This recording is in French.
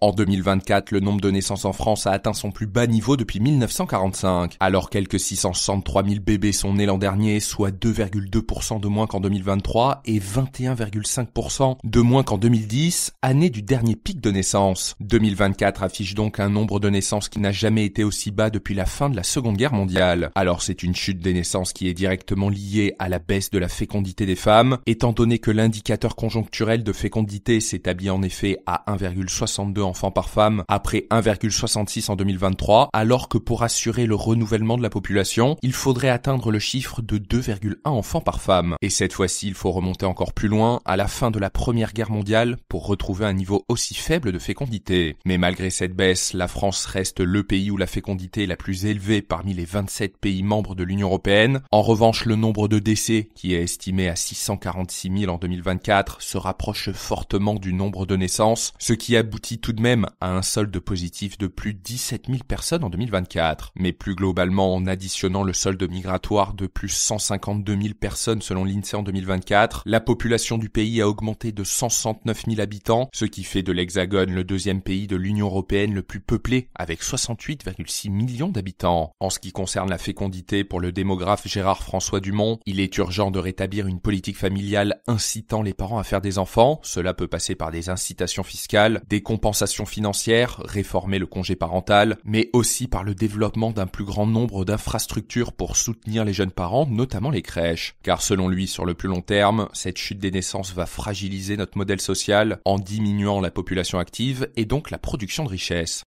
En 2024, le nombre de naissances en France a atteint son plus bas niveau depuis 1945. Alors quelques 663 000 bébés sont nés l'an dernier, soit 2,2% de moins qu'en 2023 et 21,5% de moins qu'en 2010, année du dernier pic de naissance. 2024 affiche donc un nombre de naissances qui n'a jamais été aussi bas depuis la fin de la Seconde Guerre mondiale. Alors c'est une chute des naissances qui est directement liée à la baisse de la fécondité des femmes, étant donné que l'indicateur conjoncturel de fécondité s'établit en effet à 1,62 enfants par femme après 1,66 en 2023, alors que pour assurer le renouvellement de la population, il faudrait atteindre le chiffre de 2,1 enfants par femme. Et cette fois-ci, il faut remonter encore plus loin, à la fin de la Première Guerre mondiale, pour retrouver un niveau aussi faible de fécondité. Mais malgré cette baisse, la France reste le pays où la fécondité est la plus élevée parmi les 27 pays membres de l'Union européenne. En revanche, le nombre de décès, qui est estimé à 646 000 en 2024, se rapproche fortement du nombre de naissances, ce qui aboutit tout de même à un solde positif de plus de 17 000 personnes en 2024. Mais plus globalement, en additionnant le solde migratoire de plus 152 000 personnes selon l'INSEE en 2024, la population du pays a augmenté de 169 000 habitants, ce qui fait de l'Hexagone le deuxième pays de l'Union européenne le plus peuplé, avec 68,6 millions d'habitants. En ce qui concerne la fécondité, pour le démographe Gérard-François Dumont, il est urgent de rétablir une politique familiale incitant les parents à faire des enfants. Cela peut passer par des incitations fiscales, des compensations financières, réformer le congé parental, mais aussi par le développement d'un plus grand nombre d'infrastructures pour soutenir les jeunes parents, notamment les crèches. Car selon lui, sur le plus long terme, cette chute des naissances va fragiliser notre modèle social en diminuant la population active et donc la production de richesse.